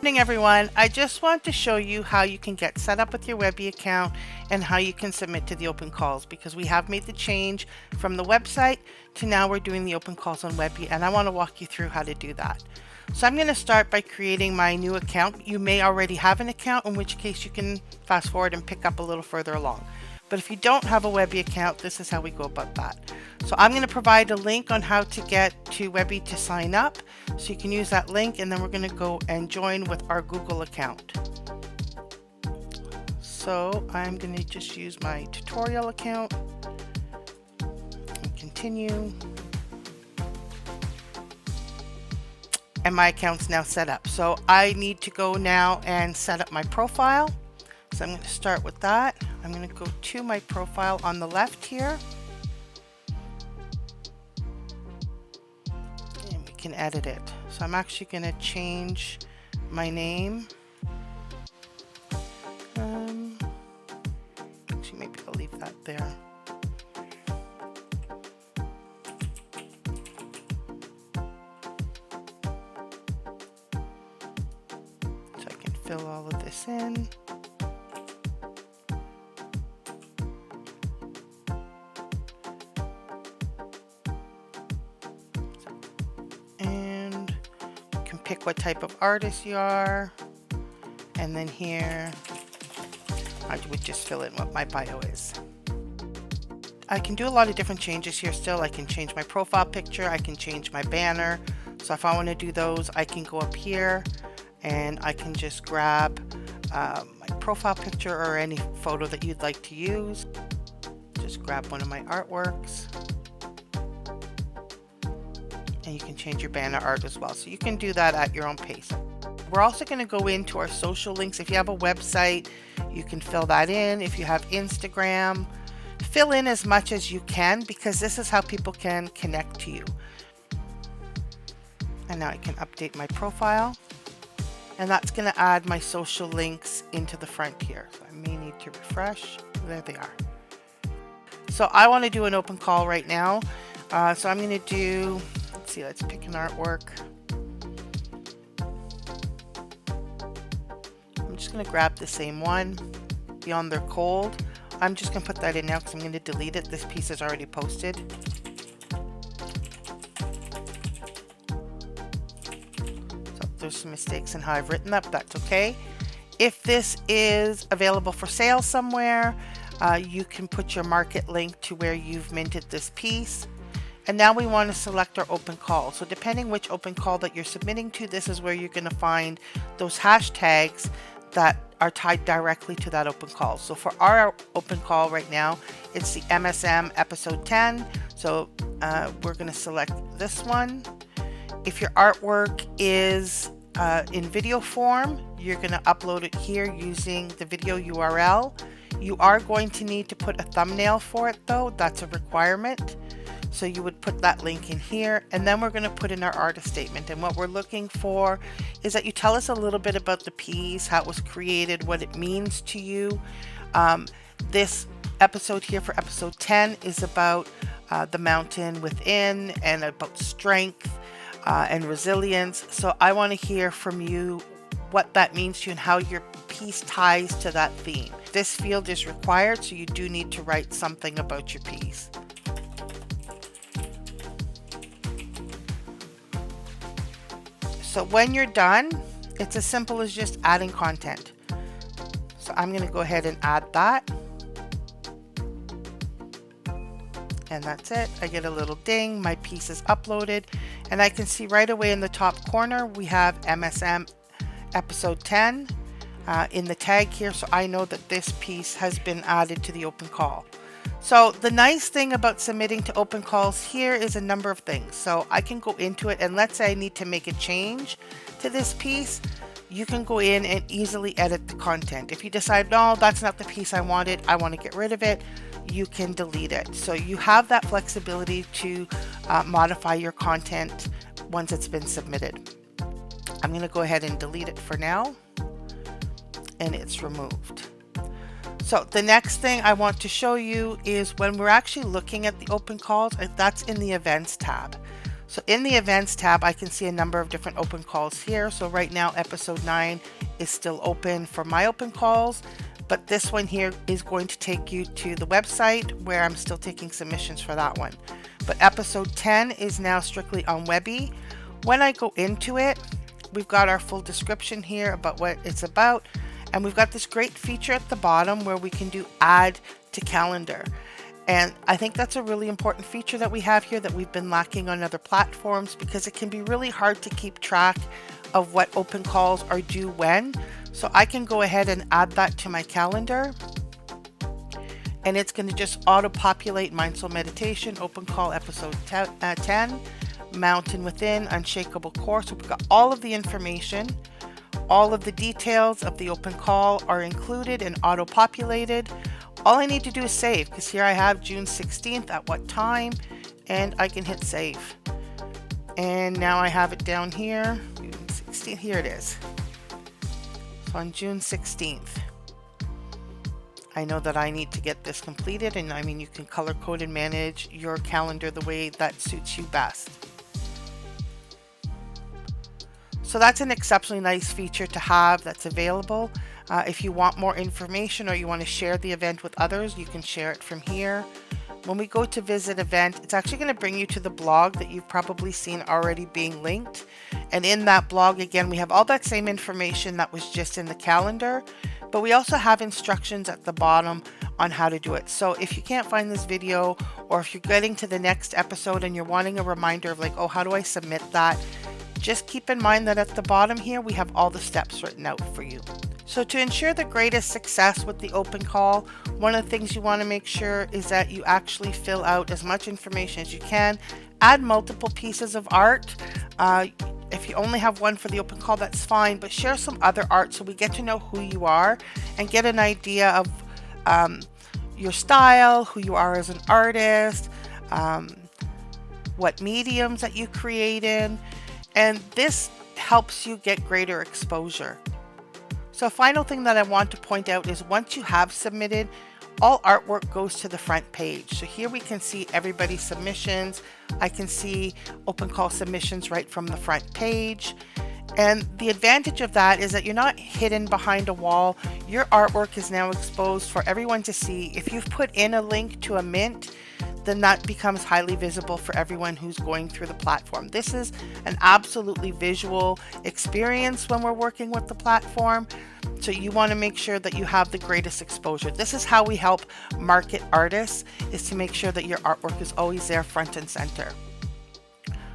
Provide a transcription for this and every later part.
Good morning, everyone. I just want to show you how you can get set up with your Webbie account and how you can submit to the open calls, because we have made the change from the website to now we're doing the open calls on Webbie, and I want to walk you through how to do that. So I'm going to start by creating my new account. You may already have an account, in which case you can fast forward and pick up a little further along. But if you don't have a Webbie account, this is how we go about that. So I'm going to provide a link on how to get to Webbie to sign up. So you can use that link, and then we're going to go and join with our Google account. So I'm going to just use my tutorial account and continue. And my account's now set up. So I need to go now and set up my profile. So I'm going to start with that. I'm going to go to my profile on the left here. And we can edit it. So I'm actually going to change my name. Actually, maybe I'll leave that there. So I can fill all of this in. And you can pick what type of artist you are. And then here, I would just fill in what my bio is. I can do a lot of different changes here still. I can change my profile picture. I can change my banner. So if I want to do those, I can go up here and I can just grab my profile picture or any photo that you'd like to use. Just grab one of my artworks. And you can change your banner art as well. So you can do that at your own pace. We're also going to go into our social links. If you have a website, you can fill that in. If you have Instagram, fill in as much as you can, because this is how people can connect to you. And now I can update my profile. And that's going to add my social links into the front here. So I may need to refresh. There they are. So I want to do an open call right now. So I'm going to do, let's see, let's pick an artwork. I'm just going to grab the same one, Beyond Their Cold. I'm just going to put that in now because I'm going to delete it. This piece is already posted. So there's some mistakes in how I've written that, but that's okay. If this is available for sale somewhere, you can put your market link to where you've minted this piece. And now we want to select our open call. So depending which open call that you're submitting to, this is where you're going to find those hashtags that are tied directly to that open call. So for our open call right now, it's the MSM episode 10. So we're going to select this one. If your artwork is in video form, you're going to upload it here using the video URL. You are going to need to put a thumbnail for it though. That's a requirement. So you would put that link in here, and then we're going to put in our artist statement. And what we're looking for is that you tell us a little bit about the piece, how it was created, what it means to you. This episode here for episode 10 is about the mountain within and about strength and resilience. So I want to hear from you what that means to you and how your piece ties to that theme. This field is required, so you do need to write something about your piece. So when you're done, it's as simple as just adding content. So I'm going to go ahead and add that. And that's it. I get a little ding. My piece is uploaded. And I can see right away in the top corner, we have MSM episode 10 in the tag here. So I know that this piece has been added to the open call. So the nice thing about submitting to open calls here is a number of things. So I can go into it, and let's say I need to make a change to this piece. You can go in and easily edit the content. If you decide, no, that's not the piece I wanted, I want to get rid of it, you can delete it. So you have that flexibility to modify your content once it's been submitted. I'm going to go ahead and delete it for now, and it's removed. So the next thing I want to show you is when we're actually looking at the open calls, that's in the events tab. So in the events tab, I can see a number of different open calls here. So right now, episode 9 is still open for my open calls, but this one here is going to take you to the website where I'm still taking submissions for that one. But episode 10 is now strictly on Webbie. When I go into it, we've got our full description here about what it's about. And we've got this great feature at the bottom where we can do add to calendar. And I think that's a really important feature that we have here that we've been lacking on other platforms, because it can be really hard to keep track of what open calls are due when. So I can go ahead and add that to my calendar. And it's going to just auto-populate MindSoul Meditation, open call episode 10, Mountain Within, Unshakable Core. So we've got all of the information. All of the details of the open call are included and auto-populated. All I need to do is save, because here I have June 16th at what time, and I can hit save. And now I have it down here, June 16th, here it is. So on June 16th, I know that I need to get this completed, and I mean, you can color code and manage your calendar the way that suits you best. So that's an exceptionally nice feature to have that's available. If you want more information or you want to share the event with others, you can share it from here. When we go to visit event, it's actually going to bring you to the blog that you've probably seen already being linked. And in that blog, again, we have all that same information that was just in the calendar, but we also have instructions at the bottom on how to do it. So if you can't find this video, or if you're getting to the next episode and you're wanting a reminder of like, oh, how do I submit that? Just keep in mind that at the bottom here, we have all the steps written out for you. So to ensure the greatest success with the open call, one of the things you want to make sure is that you actually fill out as much information as you can. Add multiple pieces of art. If you only have one for the open call, that's fine, but share some other art so we get to know who you are and get an idea of your style, who you are as an artist, what mediums that you create in, and this helps you get greater exposure. So a final thing that I want to point out is once you have submitted, all artwork goes to the front page. So here we can see everybody's submissions. I can see open call submissions right from the front page. And the advantage of that is that you're not hidden behind a wall. Your artwork is now exposed for everyone to see. If you've put in a link to a mint, then that becomes highly visible for everyone who's going through the platform. This is an absolutely visual experience when we're working with the platform. So you want to make sure that you have the greatest exposure. This is how we help market artists, is to make sure that your artwork is always there front and center.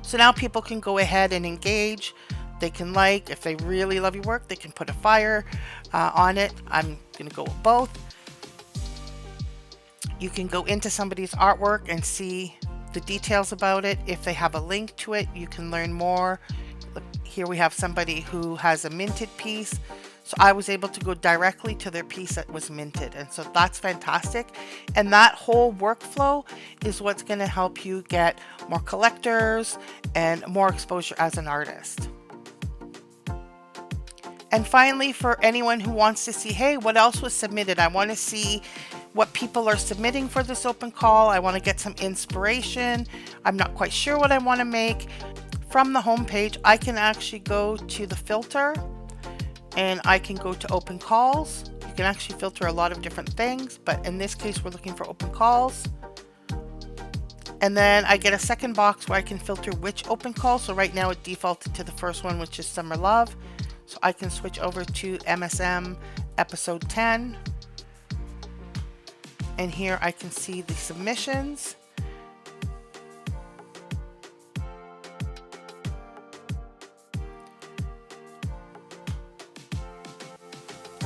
So now people can go ahead and engage. They can like, if they really love your work, they can put a fire on it. I'm going to go with both. You can go into somebody's artwork and see the details about it. If they have a link to it, you can learn more. Look, here we have somebody who has a minted piece. So I was able to go directly to their piece that was minted. And so that's fantastic. And that whole workflow is what's going to help you get more collectors and more exposure as an artist. And finally, for anyone who wants to see, hey, what else was submitted? I want to see what people are submitting for this open call. I want to get some inspiration. I'm not quite sure what I want to make. From the home page, I can actually go to the filter and I can go to open calls. You can actually filter a lot of different things, but in this case, we're looking for open calls. And then I get a second box where I can filter which open call. So right now it defaulted to the first one, which is Summer Love. So I can switch over to MSM episode 10. And here I can see the submissions.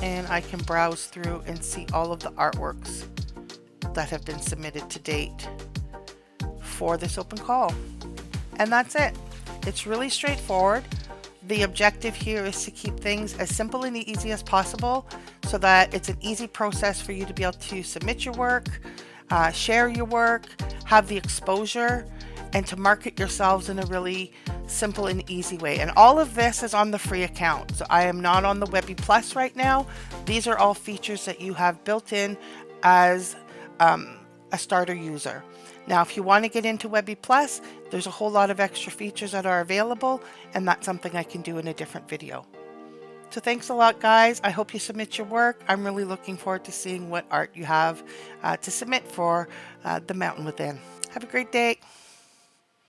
And I can browse through and see all of the artworks that have been submitted to date for this open call. And that's it. It's really straightforward. The objective here is to keep things as simple and easy as possible so that it's an easy process for you to be able to submit your work, share your work, have the exposure, and to market yourselves in a really simple and easy way. And all of this is on the free account. So I am not on the Webbie Plus right now. These are all features that you have built in as a starter user. Now, if you want to get into Webbie Plus, there's a whole lot of extra features that are available, and that's something I can do in a different video. So thanks a lot, guys. I hope you submit your work. I'm really looking forward to seeing what art you have to submit for The Mountain Within. Have a great day.